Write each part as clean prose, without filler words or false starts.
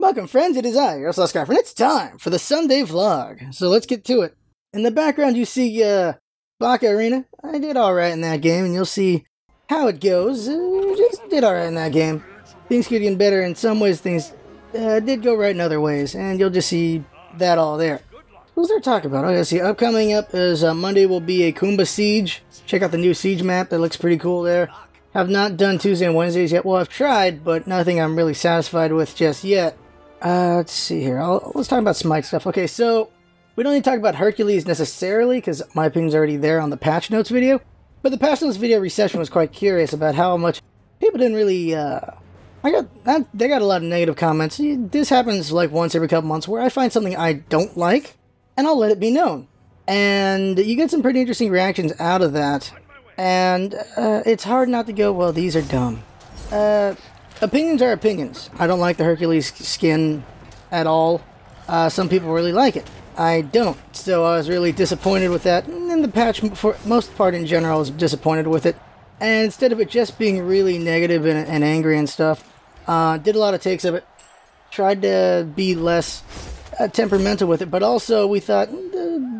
Welcome friends, it is I, your Scarf, and it's time for the Sunday vlog. So let's get to it. In the background you see Baka Arena. I did alright in that game, and you'll see how it goes. Just did alright in that game. Things could get better in some ways, things did go right in other ways, and you'll just see that all there. What was there to talk about? Okay, see, upcoming up is Monday will be a Kumba Siege. Check out the new Siege map, that looks pretty cool there. Have not done Tuesday and Wednesdays yet. Well, I've tried, but nothing I'm really satisfied with just yet. Let's see here. Let's talk about Smite stuff. Okay, so we don't need to talk about Hercules necessarily, because my opinion's already there on the patch notes video. But the patch notes video reception was quite curious about how much people didn't really, they got a lot of negative comments. This happens like once every couple months where I find something I don't like, and I'll let it be known. And you get some pretty interesting reactions out of that. And it's hard not to go, well, these are dumb. Opinions are opinions. I don't like the Hercules skin at all. Some people really like it. I don't. So I was really disappointed with that. And the patch, for most part in general, I was disappointed with it. And instead of it just being really negative and angry and stuff, did a lot of takes of it. Tried to be less temperamental with it. But also we thought,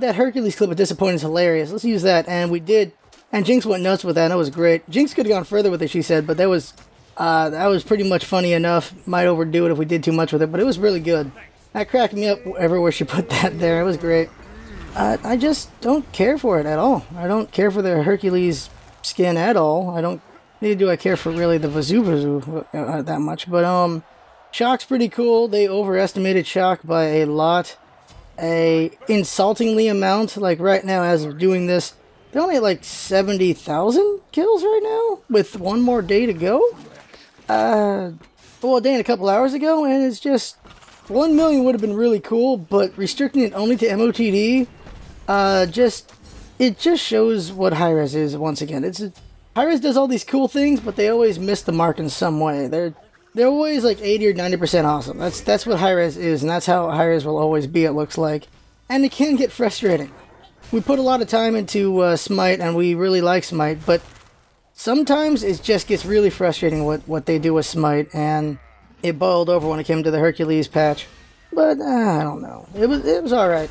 that Hercules clip of disappointing is hilarious. Let's use that. And we did. And Jinx went nuts with that, and it was great. Jinx could have gone further with it, she said, but that was pretty much funny enough. Might overdo it if we did too much with it, but it was really good. That cracked me up everywhere she put that there. It was great. I just don't care for it at all. I don't care for the Hercules skin at all. Neither do I care for really the Vazoo that much. But Shock's pretty cool. They overestimated Shock by a lot. A insultingly amount. Like right now, as of doing this, they're only at like 70,000 kills right now, with one more day to go. Well, a day and a couple hours ago, and it's just 1 million would have been really cool, but restricting it only to MOTD, it just shows what Hi-Rez is once again. Hi-Rez does all these cool things, but they always miss the mark in some way. They're always like 80 or 90% awesome. That's what Hi-Rez is, and that's how Hi-Rez will always be, it looks like. And it can get frustrating. We put a lot of time into Smite, and we really like Smite, but sometimes it just gets really frustrating what they do with Smite, and it boiled over when it came to the Hercules patch. But I don't know. It was all right.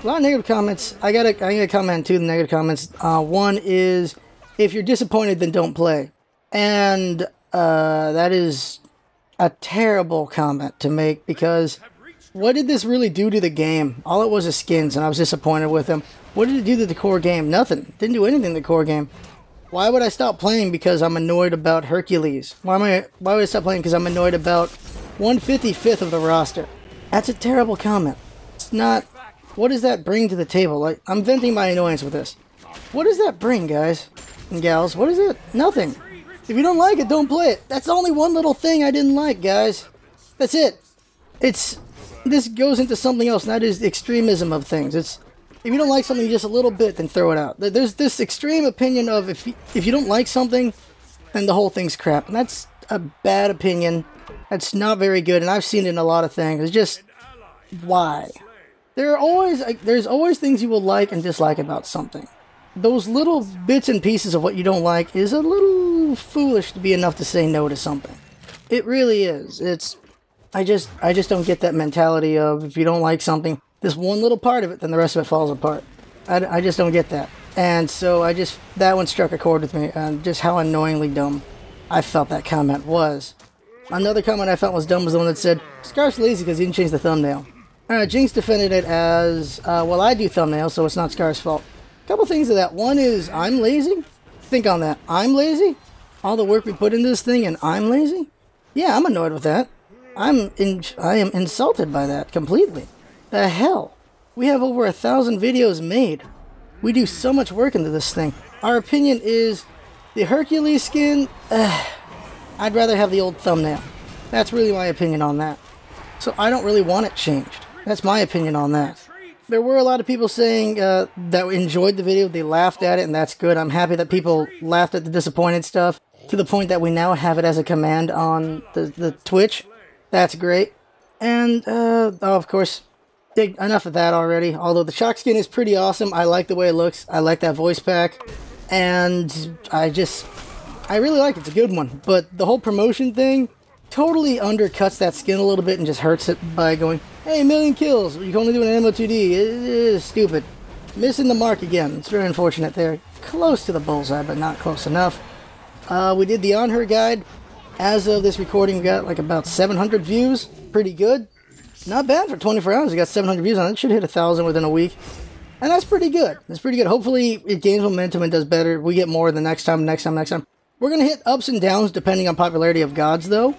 A lot of negative comments. I gotta comment to the negative comments. One is, if you're disappointed, then don't play, and that is a terrible comment to make, because what did this really do to the game? All it was is skins, and I was disappointed with them. What did it do to the core game? Nothing. Didn't do anything to the core game. Why would I stop playing because I'm annoyed about Hercules? Why would I stop playing because I'm annoyed about 155th of the roster? That's a terrible comment. It's not... What does that bring to the table? Like, I'm venting my annoyance with this. What does that bring, guys and gals? What is it? Nothing. If you don't like it, don't play it. That's only one little thing I didn't like, guys. That's it. This goes into something else, and that is the extremism of things. If you don't like something just a little bit, then throw it out. There's this extreme opinion of if you don't like something, then the whole thing's crap. And that's a bad opinion. That's not very good, and I've seen it in a lot of things. It's just, why? There's always things you will like and dislike about something. Those little bits and pieces of what you don't like is a little foolish to be enough to say no to something. It really is. I just don't get that mentality of, if you don't like something, this one little part of it, then the rest of it falls apart. I just don't get that. And so that one struck a chord with me, and just how annoyingly dumb I felt that comment was. Another comment I felt was dumb was the one that said, Scarf's lazy because he didn't change the thumbnail. Jinx defended it as, well, I do thumbnails, so it's not Scarf's fault. A couple things of that. One is, I'm lazy? Think on that. I'm lazy? All the work we put into this thing, and I'm lazy? Yeah, I'm annoyed with that. I am insulted by that completely. The hell? We have over 1,000 videos made. We do so much work into this thing. Our opinion is, the Hercules skin, I'd rather have the old thumbnail. That's really my opinion on that. So I don't really want it changed. That's my opinion on that. There were a lot of people saying that enjoyed the video, they laughed at it, and that's good. I'm happy that people laughed at the disappointed stuff, to the point that we now have it as a command on the Twitch. That's great. And, of course, enough of that already. Although the Shock skin is pretty awesome. I like the way it looks. I like that voice pack. And I really like it. It's a good one. But the whole promotion thing, totally undercuts that skin a little bit and just hurts it by going, hey, 1,000,000 kills, you can only do an MO2D. It is stupid. Missing the mark again. It's very unfortunate there. Close to the bullseye, but not close enough. We did the On Her guide. As of this recording, we got like about 700 views. Pretty good. Not bad for 24 hours. We got 700 views on it. It should hit 1,000 within a week. And that's pretty good. That's pretty good. Hopefully it gains momentum and does better. We get more the next time. We're going to hit ups and downs depending on popularity of gods, though.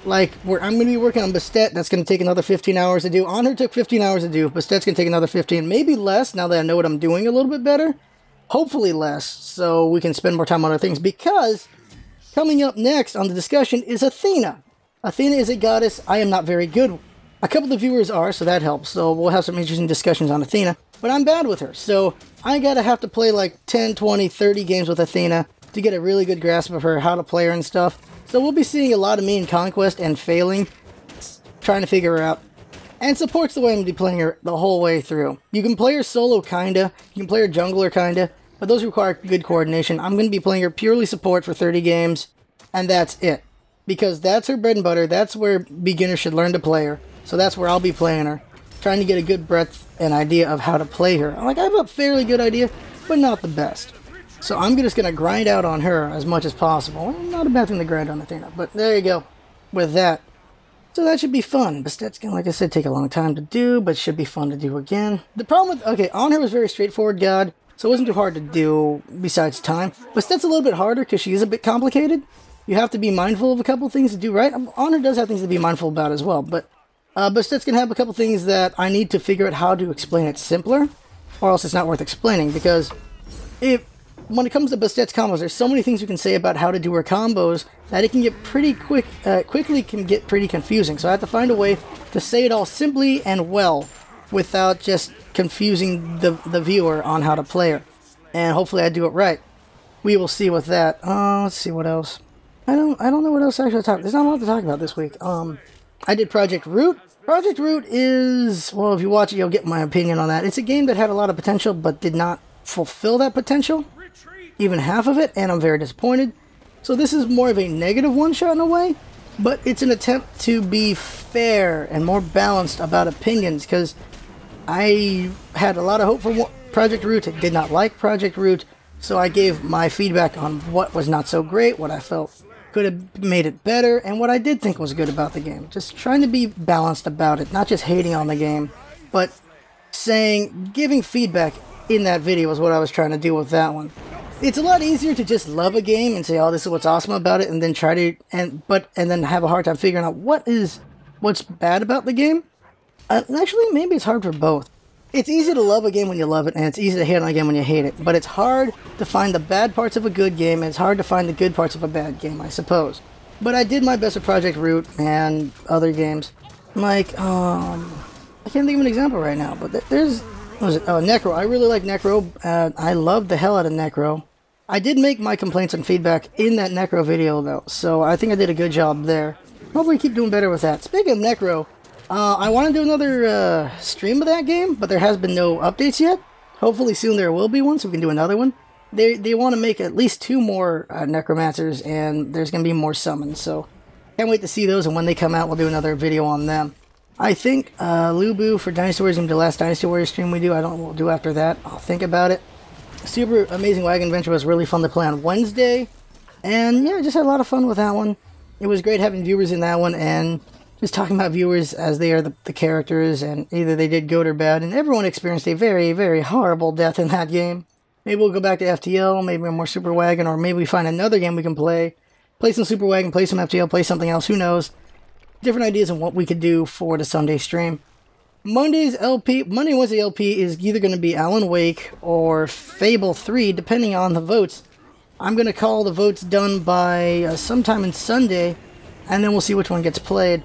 Like, I'm going to be working on Bastet. That's going to take another 15 hours to do. On Her took 15 hours to do. Bastet's going to take another 15. Maybe less, now that I know what I'm doing a little bit better. Hopefully less, so we can spend more time on other things. Because coming up next on the discussion is Athena. Athena is a goddess I am not very good with. A couple of the viewers are, so that helps. So we'll have some interesting discussions on Athena. But I'm bad with her, so I gotta have to play like 10, 20, 30 games with Athena to get a really good grasp of her, how to play her and stuff. So we'll be seeing a lot of me in Conquest and failing, trying to figure her out. And supports the way I'm going to be playing her the whole way through. You can play her solo, kinda. You can play her jungler, kinda. But those require good coordination. I'm going to be playing her purely support for 30 games. And that's it. Because that's her bread and butter. That's where beginners should learn to play her. So that's where I'll be playing her. Trying to get a good breadth and idea of how to play her. Like, I have a fairly good idea, but not the best. So I'm just going to grind out on her as much as possible. Not a bad thing to grind on Athena, but there you go with that. So that should be fun. Bastet's going to, like I said, take a long time to do, but should be fun to do again. The problem with, okay, On Her was very straightforward god, so it wasn't too hard to do besides time. Bastet's a little bit harder because she is a bit complicated. You have to be mindful of a couple things to do right. On Her does have things to be mindful about as well, but Bastet's going to have a couple things that I need to figure out how to explain it simpler, or else it's not worth explaining, because when it comes to Bastet's combos, there's so many things you can say about how to do her combos that it can get pretty quickly can get pretty confusing. So I have to find a way to say it all simply and well without just confusing the viewer on how to play her. And hopefully I do it right. We will see with that. Let's see what else. I don't know what else actually to talk. There's not a lot to talk about this week. I did Project Root. Project Root is, well, if you watch it, you'll get my opinion on that. It's a game that had a lot of potential but did not fulfill that potential. Even half of it, and I'm very disappointed. So this is more of a negative one-shot in a way, but it's an attempt to be fair and more balanced about opinions, because I had a lot of hope for Project Root. I did not like Project Root, so I gave my feedback on what was not so great, what I felt could have made it better, and what I did think was good about the game. Just trying to be balanced about it, not just hating on the game, but giving feedback in that video was what I was trying to do with that one. It's a lot easier to just love a game and say, oh, this is what's awesome about it, and then try to, and then have a hard time figuring out what's bad about the game. Actually, maybe it's hard for both. It's easy to love a game when you love it, and it's easy to hate on a game when you hate it. But it's hard to find the bad parts of a good game, and it's hard to find the good parts of a bad game, I suppose. But I did my best with Project Root and other games. Like, I can't think of an example right now, but there's, what was it? Oh, Necro. I really like Necro. I love the hell out of Necro. I did make my complaints and feedback in that Necro video, though, so I think I did a good job there. Hopefully keep doing better with that. Speaking of Necro, I want to do another stream of that game, but there has been no updates yet. Hopefully soon there will be one, so we can do another one. They want to make at least 2 more Necromancers, and there's going to be more summons, so can't wait to see those, and when they come out, we'll do another video on them. I think Lubu for Dynasty Warriors is going to be the last Dynasty Warriors stream we do. I don't know what we'll do after that. I'll think about it. Super Amazing Wagon Adventure was really fun to play on Wednesday. And yeah, I just had a lot of fun with that one. It was great having viewers in that one and just talking about viewers as they are the characters, and either they did good or bad. And everyone experienced a very, very horrible death in that game. Maybe we'll go back to FTL, maybe more Super Wagon, or maybe we find another game we can play. Play some Super Wagon, play some FTL, play something else, who knows. Different ideas on what we could do for the Sunday stream. Monday and Wednesday LP is either going to be Alan Wake or Fable 3, depending on the votes. I'm going to call the votes done by sometime on Sunday, and then we'll see which one gets played.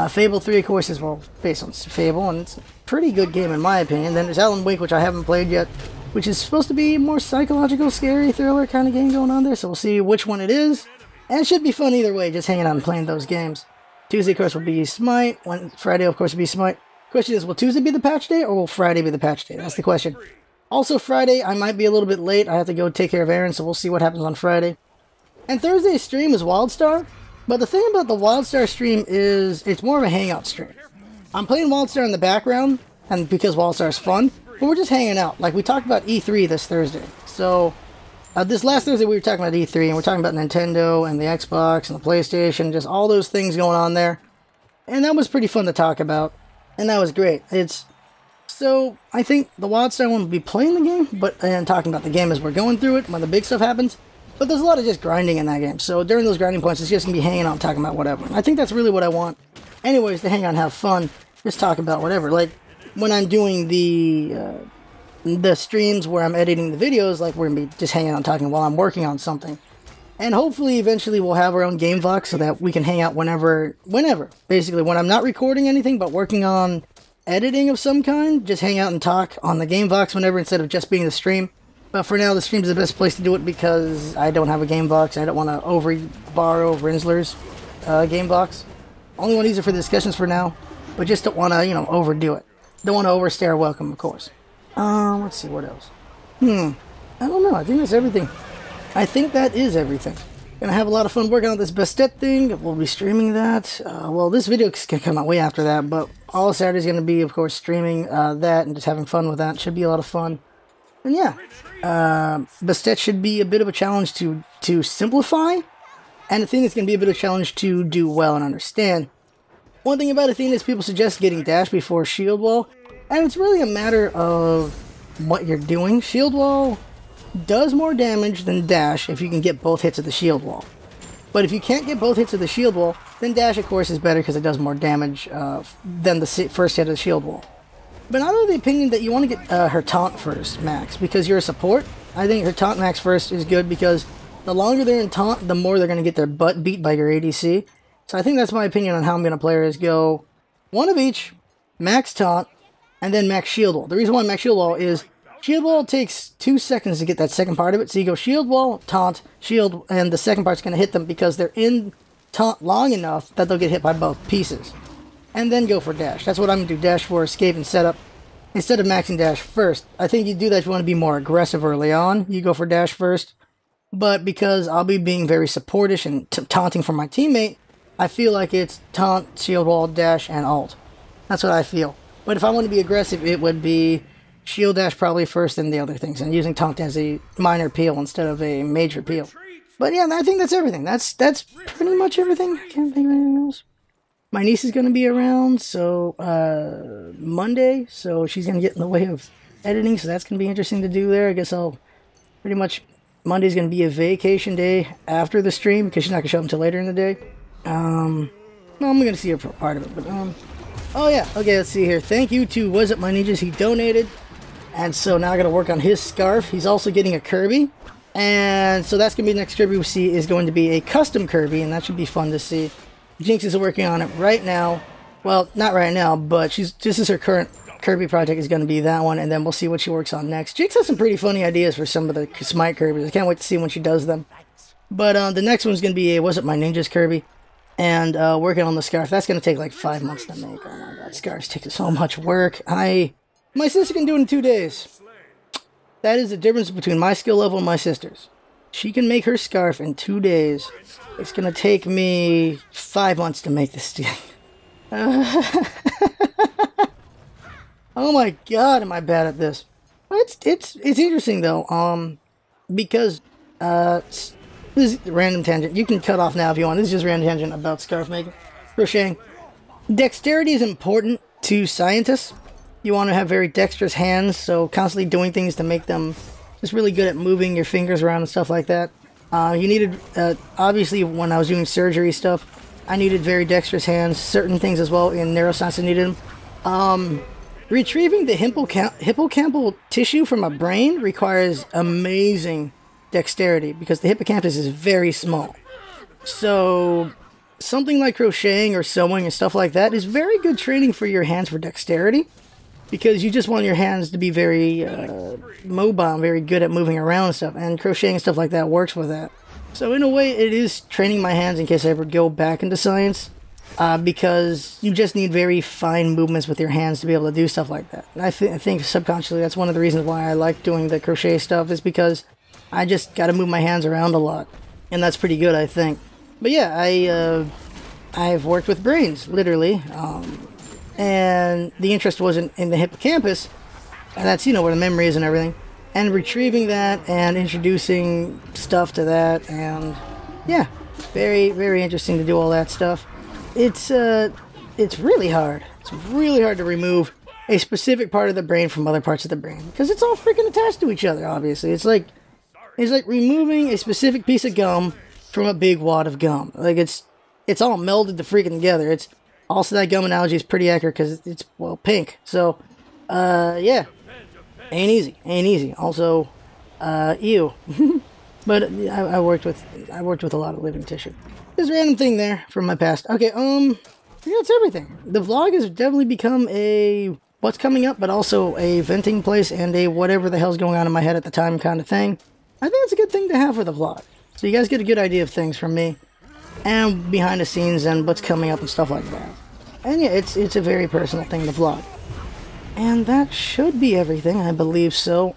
Fable 3, of course, is, well, based on Fable, and it's a pretty good game in my opinion. Then there's Alan Wake, which I haven't played yet, which is supposed to be more psychological, scary, thriller kind of game going on there, so we'll see which one it is. And it should be fun either way, just hanging out and playing those games. Tuesday, of course, will be Smite. Friday, of course, will be Smite. Question is, will Tuesday be the patch day, or will Friday be the patch day? That's the question. Also, Friday, I might be a little bit late. I have to go take care of Aaron, so we'll see what happens on Friday. And Thursday's stream is WildStar. But the thing about the WildStar stream is it's more of a hangout stream. I'm playing WildStar in the background, and because WildStar is fun, but we're just hanging out. Like, we talked about E3 this Thursday. So, this last Thursday we were talking about E3, and we're talking about Nintendo, and the Xbox, and the PlayStation, just all those things going on there. And that was pretty fun to talk about, and that was great. So, I think the WildStar one will be playing the game, and talking about the game as we're going through it, when the big stuff happens. But there's a lot of just grinding in that game. So during those grinding points, it's just going to be hanging out and talking about whatever. I think that's really what I want. Anyways, to hang out and have fun. Just talk about whatever. Like, when I'm doing the streams where I'm editing the videos, like, we're going to be just hanging out and talking while I'm working on something. And hopefully, eventually, we'll have our own game vlog so that we can hang out whenever. Basically, when I'm not recording anything, but working on editing of some kind, just hang out and talk on the game vlogs whenever, instead of just being the stream. But for now, the stream's the best place to do it because I don't have a game box. I don't want to borrow Rinsler's game box. Only want to use it for the discussions for now, but just don't want to, overdo it. Don't want to overstay our welcome, of course. Let's see, what else? I don't know. I think that's everything. I think that is everything. Gonna have a lot of fun working on this Bastet thing. We'll be streaming that. Well, this video can come out way after that, but all Saturday's gonna be, of course, streaming that and just having fun with that. Should be a lot of fun. And yeah, Bastet should be a bit of a challenge to simplify, and Athena is going to be a bit of a challenge to do well and understand. One thing about Athena is people suggest getting dash before shield wall, and it's really a matter of what you're doing. Shield wall does more damage than dash if you can get both hits of the shield wall. But if you can't get both hits of the shield wall, then dash, of course, is better because it does more damage than the first hit of the shield wall. But I'm of the opinion that you want to get her taunt first, max, because you're a support. I think her taunt max first is good because the longer they're in taunt, the more they're going to get their butt beat by your ADC. So I think that's my opinion on how I'm going to play her, is go one of each, max taunt, and then max shield wall. The reason why max shield wall is shield wall takes 2 seconds to get that second part of it. So you go shield wall, taunt, shield, and the second part's going to hit them because they're in taunt long enough that they'll get hit by both pieces. And then go for dash. That's what I'm going to do, dash for escape and setup. Instead of maxing dash first. I think you do that if you want to be more aggressive early on. You go for dash first. But because I'll be being very supportish and taunting for my teammate, I feel like it's taunt, shield wall, dash, and ult. That's what I feel. But if I want to be aggressive, it would be shield dash probably first, and the other things. And using taunt as a minor peel instead of a major peel. But yeah, I think that's everything. That's pretty much everything. I can't think of anything else. My niece is going to be around, so, Monday, so she's going to get in the way of editing, so that's going to be interesting to do there. I guess Monday's going to be a vacation day after the stream, because she's not going to show up until later in the day. No, I'm going to see her for part of it, but, oh yeah, okay, let's see here. Thank you to Was It My Ninjas, he donated, and so now I got to work on his scarf. He's also getting a Kirby, and so that's going to be the next Kirby we see, is going to be a custom Kirby, and that should be fun to see. Jinx is working on it right now. Well, not right now, but this is her current Kirby project, is going to be that one, and then we'll see what she works on next. Jinx has some pretty funny ideas for some of the Smite Kirby's. I can't wait to see when she does them. But the next one's going to be a Was It My Ninjas Kirby, and working on the scarf. That's going to take like 5 months to make. Oh my god, scarves take so much work. My sister can do it in 2 days. That is the difference between my skill level and my sister's. She can make her scarf in 2 days. It's going to take me 5 months to make this thing. Oh my god, am I bad at this. It's interesting though, because, this is a random tangent. You can cut off now if you want. This is just a random tangent about scarf making. Crocheting. Dexterity is important to scientists. You want to have very dexterous hands, so constantly doing things to make them just really good at moving your fingers around and stuff like that. You needed, obviously when I was doing surgery stuff, I needed very dexterous hands. Certain things as well in neuroscience I needed them. Retrieving the hippocampal tissue from a brain requires amazing dexterity because the hippocampus is very small. So something like crocheting or sewing and stuff like that is very good training for your hands for dexterity. Because you just want your hands to be very mobile, very good at moving around and stuff. And crocheting and stuff like that works with that. So in a way, it is training my hands in case I ever go back into science. Because you just need very fine movements with your hands to be able to do stuff like that. And I think subconsciously that's one of the reasons why I like doing the crochet stuff, is because I just got to move my hands around a lot. And that's pretty good, I think. But yeah, I've worked with brains, literally, and the interest wasn't in the hippocampus, and that's, you know, where the memory is and everything, and retrieving that and introducing stuff to that, and yeah, very, very interesting to do all that stuff. It's really hard. It's really hard to remove a specific part of the brain from other parts of the brain because it's all freaking attached to each other. Obviously, it's like removing a specific piece of gum from a big wad of gum. Like it's all melded to freaking together. It's also, that gum analogy is pretty accurate because it's, well, pink. So yeah, ain't easy. Also, ew. But I worked with a lot of living tissue. This random thing there from my past. Okay, yeah, that's everything. The vlog has definitely become a what's coming up, but also a venting place and a whatever the hell's going on in my head at the time kind of thing. I think it's a good thing to have for the vlog. So you guys get a good idea of things from me and behind the scenes and what's coming up and stuff like that. And yeah, it's a very personal thing to vlog. And that should be everything, I believe so.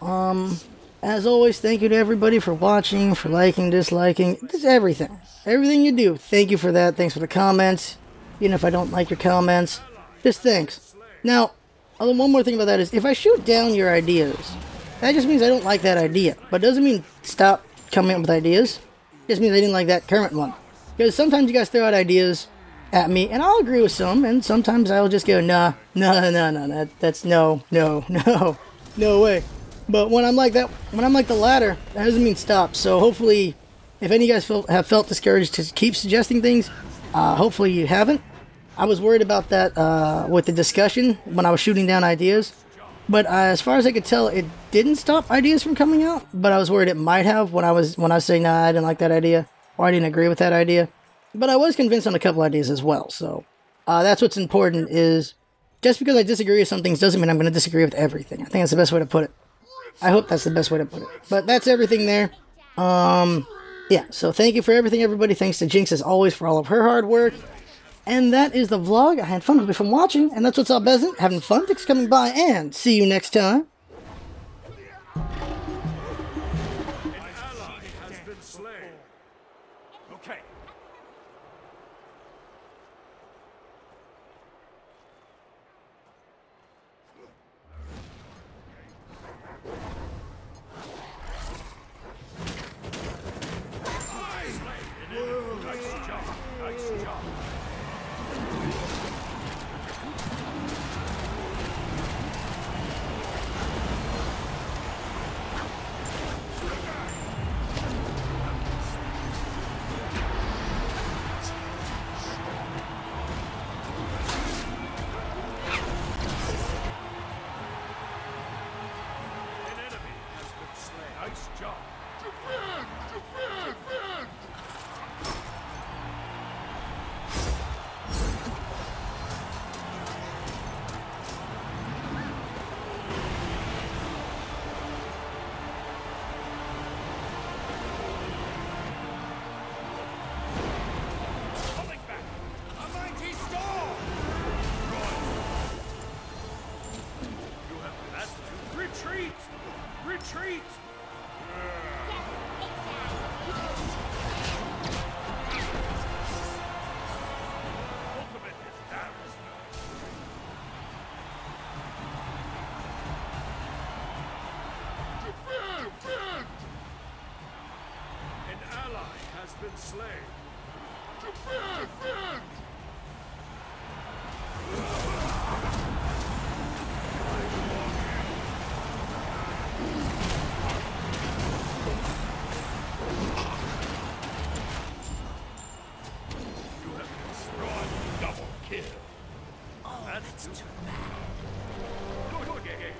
As always, thank you to everybody for watching, for liking, disliking, just everything. Everything you do, thank you for that. Thanks for the comments. Even if I don't like your comments, just thanks. Now, one more thing about that is, if I shoot down your ideas, that just means I don't like that idea. But it doesn't mean stop coming up with ideas. It just means I didn't like that current one. Because sometimes you guys throw out ideas at me, and I'll agree with some, and sometimes I'll just go, nah, that's no way. But when I'm like that, when I'm like the latter, that doesn't mean stop. So hopefully, if any of you guys have felt discouraged to keep suggesting things, hopefully you haven't. I was worried about that with the discussion when I was shooting down ideas. But as far as I could tell, it didn't stop ideas from coming out. But I was worried it might have when I was saying, nah, I didn't like that idea, or I didn't agree with that idea. But I was convinced on a couple ideas as well. So that's what's important, is just because I disagree with some things doesn't mean I'm going to disagree with everything. I think that's the best way to put it. I hope that's the best way to put it. But that's everything there. Yeah, so thank you for everything, everybody. Thanks to Jinx, as always, for all of her hard work. And that is the vlog. I had fun from watching, and that's what's up, Bezzant. Having fun. Thanks for coming by, and see you next time. An ally has been slain. Okay. Nice job. Nice job. Defend! Coming back! A mighty storm! You have that to retreat! Retreat! An ally has been slain. Defend! You have destroyed double kill. Oh, that's too bad. Good game.